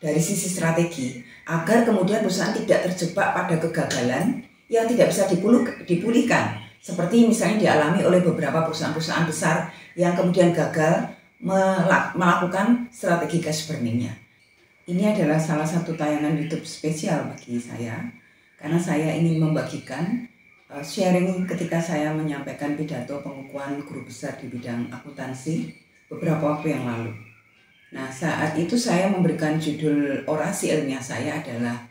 dari sisi strategi agar kemudian perusahaan tidak terjebak pada kegagalan yang tidak bisa dipulihkan, seperti misalnya dialami oleh beberapa perusahaan-perusahaan besar yang kemudian gagal melakukan strategi cash burning-nya. Ini adalah salah satu tayangan YouTube spesial bagi saya, karena saya ingin membagikan sharing ketika saya menyampaikan pidato pengukuhan guru besar di bidang akuntansi beberapa waktu yang lalu. Nah, saat itu saya memberikan judul orasi ilmiah saya adalah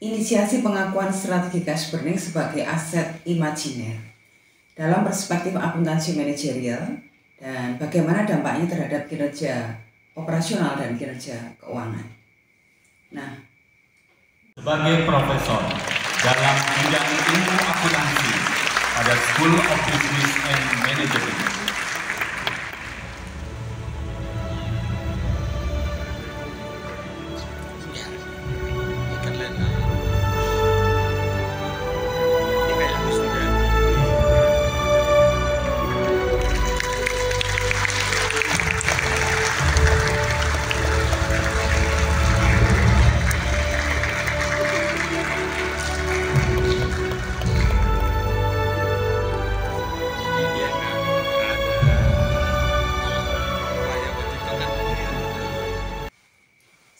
Inisiasi Pengakuan Strategi Cash Burning sebagai Aset Imajiner dalam perspektif akuntansi manajerial dan bagaimana dampaknya terhadap kinerja operasional dan kinerja keuangan. Nah, sebagai profesor dalam bidang ilmu akuntansi pada School of Business and Management,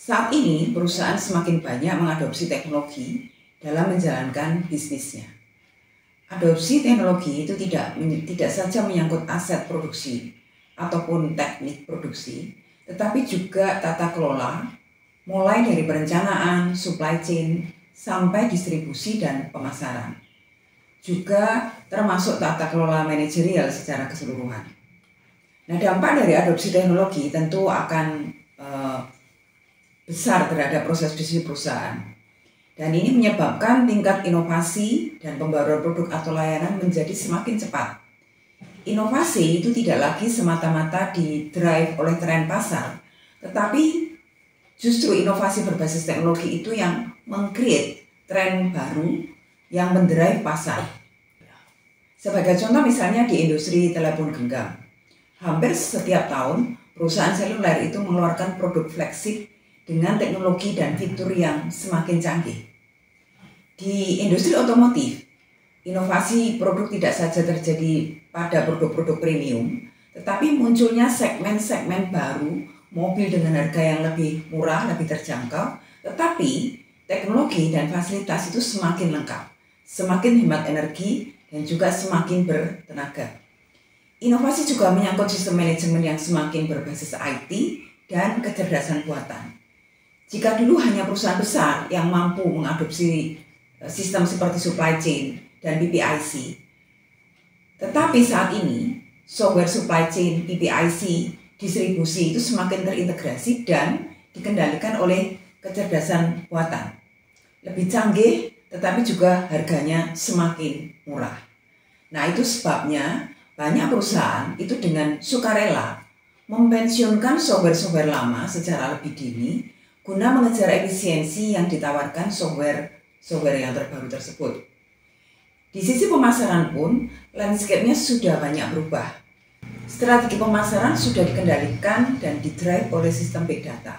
saat ini perusahaan semakin banyak mengadopsi teknologi dalam menjalankan bisnisnya. Adopsi teknologi itu tidak saja menyangkut aset produksi ataupun teknik produksi, tetapi juga tata kelola, mulai dari perencanaan, supply chain, sampai distribusi dan pemasaran. Juga termasuk tata kelola manajerial secara keseluruhan. Nah, dampak dari adopsi teknologi tentu akan besar terhadap proses bisnis perusahaan. Dan ini menyebabkan tingkat inovasi dan pembaruan produk atau layanan menjadi semakin cepat. Inovasi itu tidak lagi semata-mata di-drive oleh tren pasar, tetapi justru inovasi berbasis teknologi itu yang meng-create tren baru yang mendrive pasar. Sebagai contoh misalnya di industri telepon genggam, hampir setiap tahun perusahaan seluler itu mengeluarkan produk flagship dengan teknologi dan fitur yang semakin canggih. Di industri otomotif, inovasi produk tidak saja terjadi pada produk-produk premium, tetapi munculnya segmen-segmen baru, mobil dengan harga yang lebih murah, lebih terjangkau, tetapi teknologi dan fasilitas itu semakin lengkap, semakin hemat energi, dan juga semakin bertenaga. Inovasi juga menyangkut sistem manajemen yang semakin berbasis IT dan kecerdasan buatan. Jika dulu hanya perusahaan besar yang mampu mengadopsi sistem seperti supply chain dan PPIC, tetapi saat ini software supply chain, PPIC, distribusi itu semakin terintegrasi dan dikendalikan oleh kecerdasan buatan. Lebih canggih, tetapi juga harganya semakin murah. Nah, itu sebabnya banyak perusahaan itu dengan sukarela mempensiunkan software-software lama secara lebih dini guna mengejar efisiensi yang ditawarkan software yang terbaru tersebut. Di sisi pemasaran pun, landscape-nya sudah banyak berubah. Strategi pemasaran sudah dikendalikan dan didrive oleh sistem big data.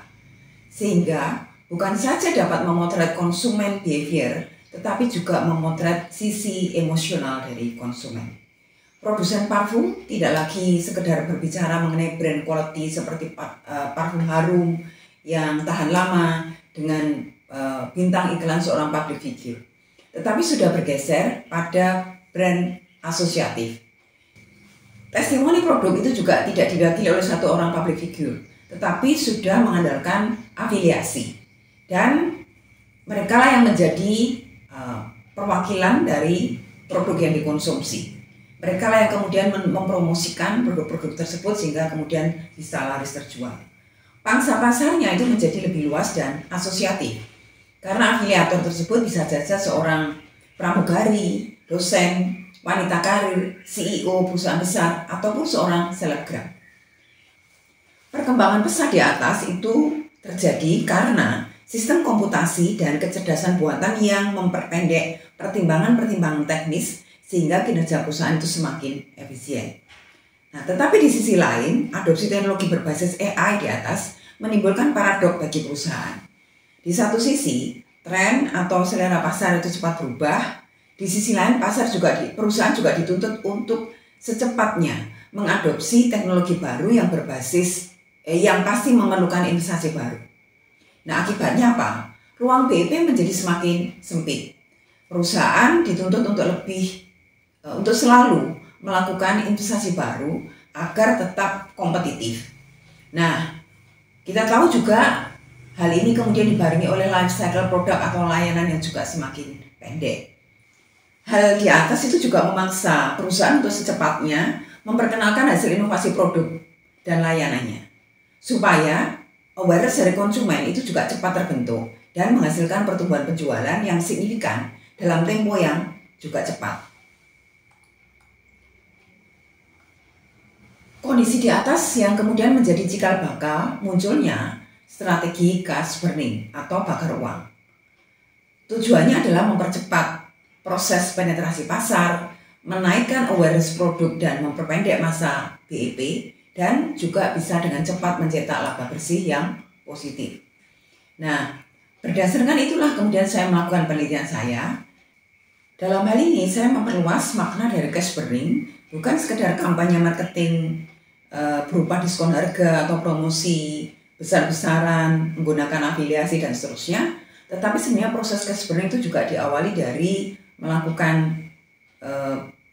Sehingga bukan saja dapat memotret konsumen behavior, tetapi juga memotret sisi emosional dari konsumen. Produsen parfum tidak lagi sekedar berbicara mengenai brand quality seperti parfum harum yang tahan lama dengan bintang iklan seorang public figure, tetapi sudah bergeser pada brand asosiatif. Testimoni produk itu juga tidak diwakili oleh satu orang public figure, tetapi sudah mengandalkan afiliasi, dan mereka lah yang menjadi perwakilan dari produk yang dikonsumsi. Mereka lah yang kemudian mempromosikan produk-produk tersebut sehingga kemudian bisa laris terjual. Pangsa pasarnya itu menjadi lebih luas dan asosiatif, karena afiliator tersebut bisa saja seorang pramugari, dosen, wanita karir, CEO perusahaan besar, ataupun seorang selebgram. Perkembangan pesat di atas itu terjadi karena sistem komputasi dan kecerdasan buatan yang memperpendek pertimbangan-pertimbangan teknis sehingga kinerja perusahaan itu semakin efisien. Nah, tetapi di sisi lain, adopsi teknologi berbasis AI di atas menimbulkan paradok bagi perusahaan. Di satu sisi, tren atau selera pasar itu cepat berubah. Di sisi lain, perusahaan juga dituntut untuk secepatnya mengadopsi teknologi baru yang yang pasti memerlukan investasi baru. Nah, akibatnya apa? Ruang BEP menjadi semakin sempit. Perusahaan dituntut untuk selalu melakukan investasi baru agar tetap kompetitif. Nah, kita tahu juga hal ini kemudian dibarengi oleh life cycle produk atau layanan yang juga semakin pendek. Hal di atas itu juga memaksa perusahaan untuk secepatnya memperkenalkan hasil inovasi produk dan layanannya, supaya awareness dari konsumen itu juga cepat terbentuk dan menghasilkan pertumbuhan penjualan yang signifikan dalam tempo yang juga cepat. Kondisi di atas yang kemudian menjadi cikal bakal munculnya strategi cash burning atau bakar uang. Tujuannya adalah mempercepat proses penetrasi pasar, menaikkan awareness produk dan memperpendek masa BEP, dan juga bisa dengan cepat mencetak laba bersih yang positif. Nah, berdasarkan itulah kemudian saya melakukan penelitian saya. Dalam hal ini saya memperluas makna dari cash burning, bukan sekedar kampanye marketing berupa diskon harga atau promosi besar-besaran, menggunakan afiliasi dan seterusnya, tetapi sebenarnya proses cash burning itu juga diawali dari melakukan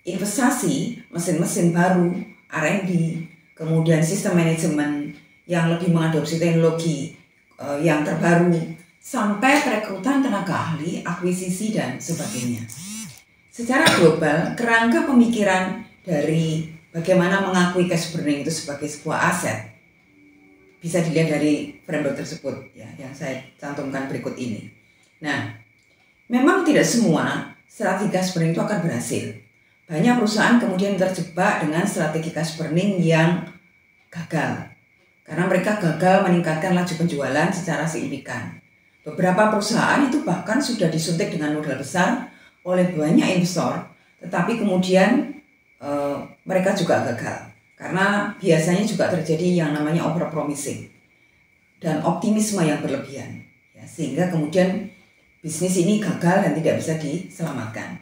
investasi mesin-mesin baru, R&D, kemudian sistem manajemen yang lebih mengadopsi teknologi yang terbaru, sampai perekrutan tenaga ahli, akuisisi, dan sebagainya. Secara global, kerangka pemikiran dari bagaimana mengakui cash burning itu sebagai sebuah aset bisa dilihat dari framework tersebut ya, yang saya cantumkan berikut ini. Nah, memang tidak semua strategi cash burning itu akan berhasil. Banyak perusahaan kemudian terjebak dengan strategi cash burning yang gagal karena mereka gagal meningkatkan laju penjualan secara signifikan. Beberapa perusahaan itu bahkan sudah disuntik dengan modal besar oleh banyak investor, tetapi kemudian mereka juga gagal karena biasanya juga terjadi yang namanya overpromising dan optimisme yang berlebihan, ya, sehingga kemudian bisnis ini gagal dan tidak bisa diselamatkan.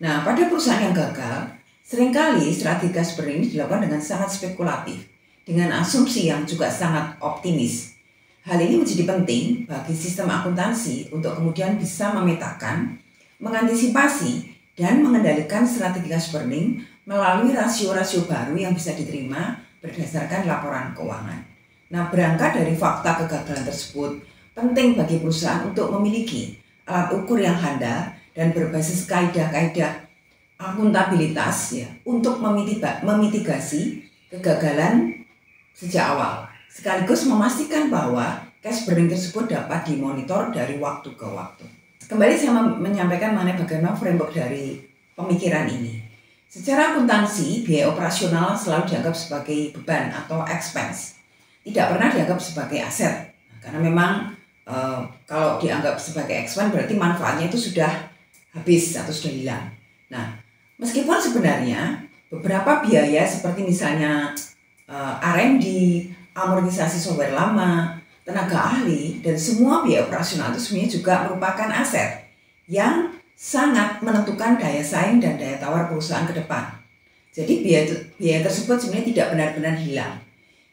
Nah, pada perusahaan yang gagal, seringkali strategi cash burning ini dilakukan dengan sangat spekulatif, dengan asumsi yang juga sangat optimis. Hal ini menjadi penting bagi sistem akuntansi untuk kemudian bisa memetakan, mengantisipasi, dan mengendalikan strategi cash burning melalui rasio-rasio baru yang bisa diterima berdasarkan laporan keuangan. Nah, berangkat dari fakta kegagalan tersebut, penting bagi perusahaan untuk memiliki alat ukur yang handal dan berbasis kaidah-kaidah akuntabilitas ya, untuk memitigasi kegagalan sejak awal, sekaligus memastikan bahwa cash burning tersebut dapat dimonitor dari waktu ke waktu. Kembali saya menyampaikan mengenai bagaimana framework dari pemikiran ini. Secara akuntansi, biaya operasional selalu dianggap sebagai beban atau expense, tidak pernah dianggap sebagai aset. Karena memang kalau dianggap sebagai expense berarti manfaatnya itu sudah habis atau sudah hilang. Nah, meskipun sebenarnya beberapa biaya seperti misalnya R&D, amortisasi software lama, tenaga ahli, dan semua biaya operasional itu sebenarnya juga merupakan aset yang sangat menentukan daya saing dan daya tawar perusahaan ke depan. Jadi biaya tersebut sebenarnya tidak benar-benar hilang.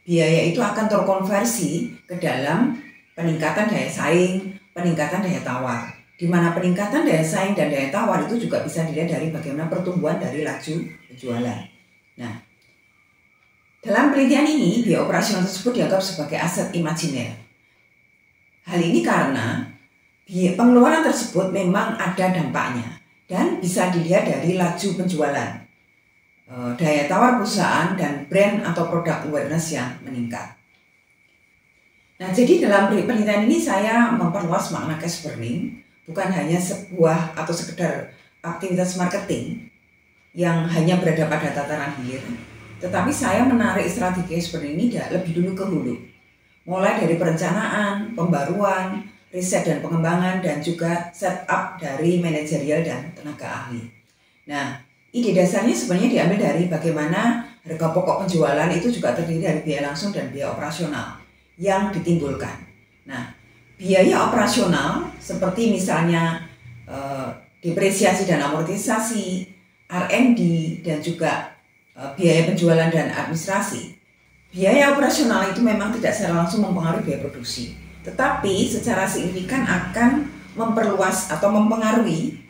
Biaya itu akan terkonversi ke dalam peningkatan daya saing, peningkatan daya tawar. Di mana peningkatan daya saing dan daya tawar itu juga bisa dilihat dari bagaimana pertumbuhan dari laju penjualan. Nah, dalam penelitian ini, biaya operasional tersebut dianggap sebagai aset imajiner. Hal ini karena pengeluaran tersebut memang ada dampaknya dan bisa dilihat dari laju penjualan, daya tawar perusahaan, dan brand atau produk awareness yang meningkat. Nah, jadi dalam penelitian ini saya memperluas makna cash burning, bukan hanya sebuah atau sekedar aktivitas marketing yang hanya berada pada tataran hilir, tetapi saya menarik strategi cash burning ini lebih dulu ke hulu, mulai dari perencanaan, pembaruan, riset dan pengembangan, dan juga setup dari manajerial dan tenaga ahli. Nah, ide dasarnya sebenarnya diambil dari bagaimana harga pokok penjualan itu juga terdiri dari biaya langsung dan biaya operasional yang ditimbulkan. Nah, biaya operasional seperti misalnya depresiasi dan amortisasi, R&D, dan juga biaya penjualan dan administrasi. Biaya operasional itu memang tidak secara langsung mempengaruhi biaya produksi, tetapi secara signifikan akan memperluas atau mempengaruhi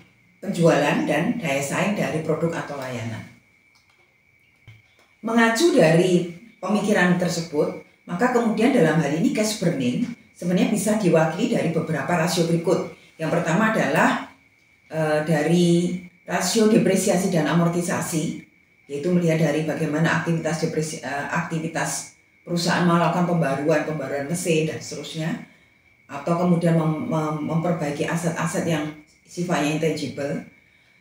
penjualan dan daya saing dari produk atau layanan. Mengacu dari pemikiran tersebut, maka kemudian dalam hal ini cash burning sebenarnya bisa diwakili dari beberapa rasio berikut. Yang pertama adalah dari rasio depresiasi dan amortisasi, yaitu melihat dari bagaimana aktivitas perusahaan melakukan pembaruan mesin dan seterusnya, atau kemudian memperbaiki aset-aset yang sifatnya intangible.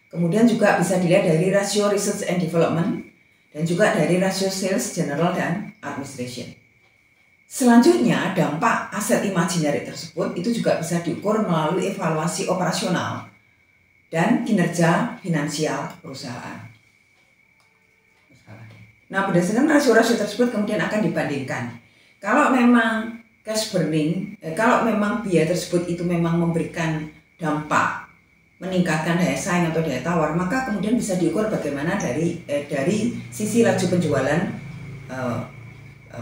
Kemudian juga bisa dilihat dari rasio research and development dan juga dari rasio sales, general, dan administration. Selanjutnya, dampak aset imajineri tersebut itu juga bisa diukur melalui evaluasi operasional dan kinerja finansial perusahaan. Nah, berdasarkan rasio-rasio tersebut kemudian akan dibandingkan. Kalau memang cash burning, kalau memang biaya tersebut itu memang memberikan dampak meningkatkan daya saing atau daya tawar, maka kemudian bisa diukur bagaimana dari sisi laju penjualan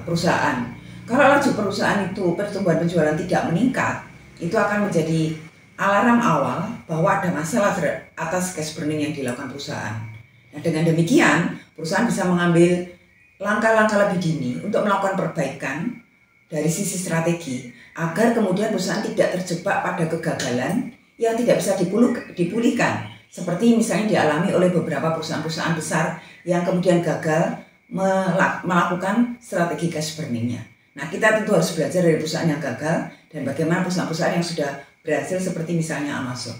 perusahaan. Kalau laju perusahaan itu pertumbuhan penjualan tidak meningkat, itu akan menjadi alarm awal bahwa ada masalah atas cash burning yang dilakukan perusahaan. Nah, dengan demikian, perusahaan bisa mengambil langkah-langkah lebih dini untuk melakukan perbaikan dari sisi strategi, agar kemudian perusahaan tidak terjebak pada kegagalan yang tidak bisa dipulihkan, seperti misalnya dialami oleh beberapa perusahaan-perusahaan besar yang kemudian gagal melakukan strategi cash burning-nya. Nah, kita tentu harus belajar dari perusahaan yang gagal dan bagaimana perusahaan-perusahaan yang sudah berhasil seperti misalnya Amazon.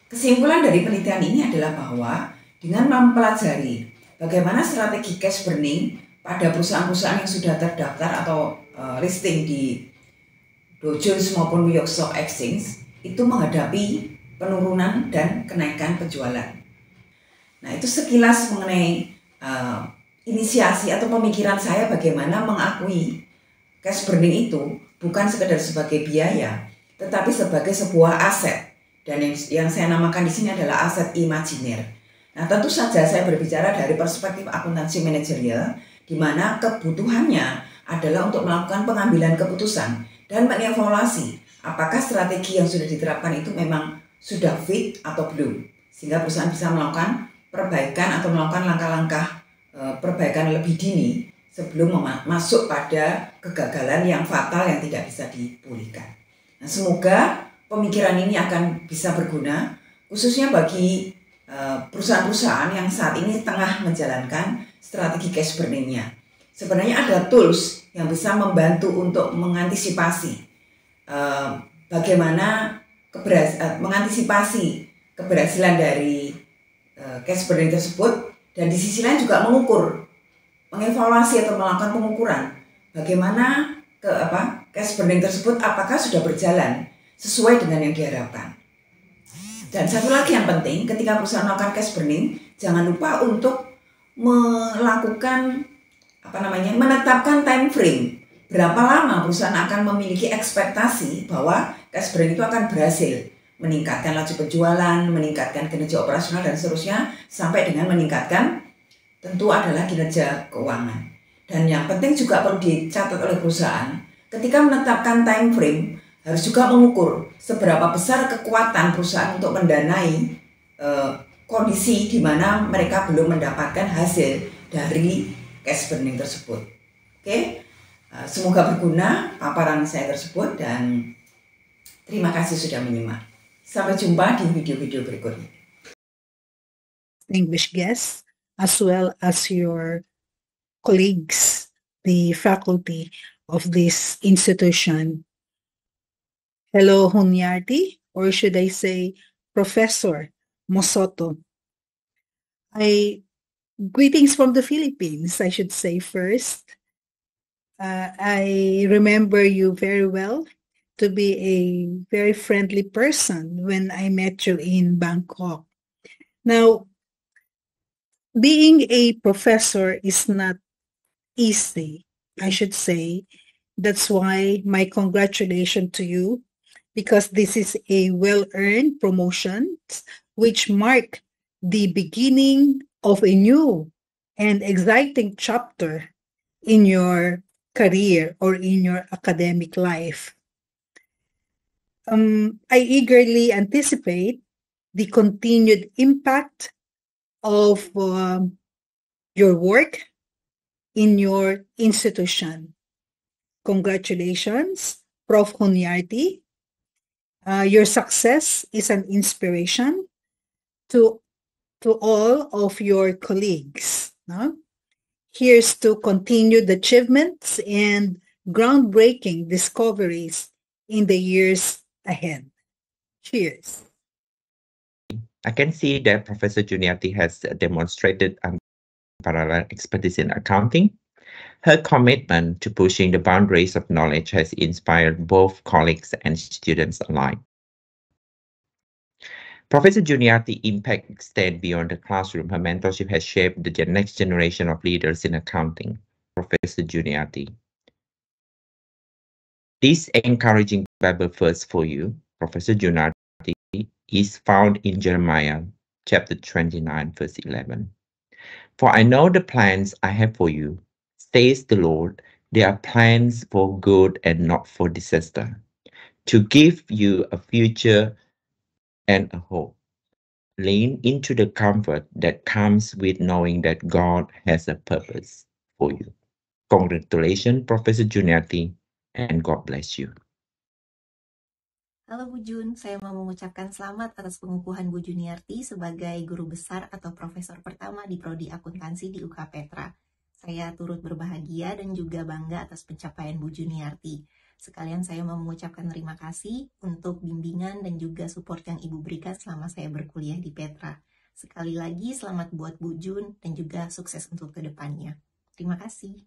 Kesimpulan dari penelitian ini adalah bahwa dengan mempelajari bagaimana strategi cash burning pada perusahaan-perusahaan yang sudah terdaftar atau listing di Dow Jones maupun New York Stock Exchange, itu menghadapi penurunan dan kenaikan penjualan. Nah, itu sekilas mengenai inisiasi atau pemikiran saya bagaimana mengakui cash burning itu bukan sekedar sebagai biaya, tetapi sebagai sebuah aset. Dan yang saya namakan di sini adalah aset imajiner. Nah, tentu saja saya berbicara dari perspektif akuntansi manajerial, di mana kebutuhannya adalah untuk melakukan pengambilan keputusan dan mengevaluasi apakah strategi yang sudah diterapkan itu memang sudah fit atau belum, sehingga perusahaan bisa melakukan perbaikan atau melakukan langkah-langkah perbaikan lebih dini sebelum masuk pada kegagalan yang fatal yang tidak bisa dipulihkan. Nah, semoga pemikiran ini akan bisa berguna khususnya bagi perusahaan-perusahaan yang saat ini tengah menjalankan strategi cash burning-nya. Sebenarnya ada tools yang bisa membantu untuk mengantisipasi bagaimana mengantisipasi keberhasilan dari cash burning tersebut, dan di sisi lain juga mengevaluasi atau melakukan pengukuran bagaimana cash burning tersebut apakah sudah berjalan sesuai dengan yang diharapkan. Dan satu lagi yang penting, ketika perusahaan melakukan cash burning, jangan lupa untuk melakukan menetapkan time frame. Berapa lama perusahaan akan memiliki ekspektasi bahwa cash burning itu akan berhasil meningkatkan laju penjualan, meningkatkan kinerja operasional dan seterusnya, sampai dengan meningkatkan tentu adalah kinerja keuangan. Dan yang penting juga perlu dicatat oleh perusahaan, ketika menetapkan time frame harus juga mengukur seberapa besar kekuatan perusahaan untuk mendanai kondisi di mana mereka belum mendapatkan hasil dari cash burning tersebut. Oke, semoga berguna paparan saya tersebut dan terima kasih sudah menyimak. Sampai jumpa di video-video berikutnya. Distinguished guests, as well as your colleagues, the faculty of this institution. Hello, Hunyarti, or should I say Professor Mosoto. Greetings from the Philippines, I should say first. I remember you very well to be a very friendly person when I met you in Bangkok. Now, being a professor is not easy, I should say, That's why my congratulations to you, because this is a well-earned promotion which mark the beginning of a new and exciting chapter in your career or in your academic life. I eagerly anticipate the continued impact of your work in your institution. Congratulations, Prof. Hunyarty. Your success is an inspiration to all of your colleagues. No? Here's to continued achievements and groundbreaking discoveries in the years ahead. Cheers. I can see that Professor Juniarty has demonstrated unparalleled expertise in accounting. Her commitment to pushing the boundaries of knowledge has inspired both colleagues and students alike. Professor Juniarty's impact extends beyond the classroom. Her mentorship has shaped the next generation of leaders in accounting. Professor Juniarty. This encouraging Bible verse for you, Professor Juniarty, is found in Jeremiah chapter 29, verse 11. For I know the plans I have for you, says the Lord. They are plans for good and not for disaster, to give you a future and a hope. Lean into the comfort that comes with knowing that God has a purpose for you. Congratulations, Professor Juniarty, and God bless you. Halo Bu Jun, saya mau mengucapkan selamat atas pengukuhan Bu Juniarty sebagai guru besar atau profesor pertama di Prodi Akuntansi di UK Petra. Saya turut berbahagia dan juga bangga atas pencapaian Bu Juniarty. Sekalian saya mau mengucapkan terima kasih untuk bimbingan dan juga support yang Ibu berikan selama saya berkuliah di Petra. Sekali lagi selamat buat Bu Jun dan juga sukses untuk kedepannya. Terima kasih.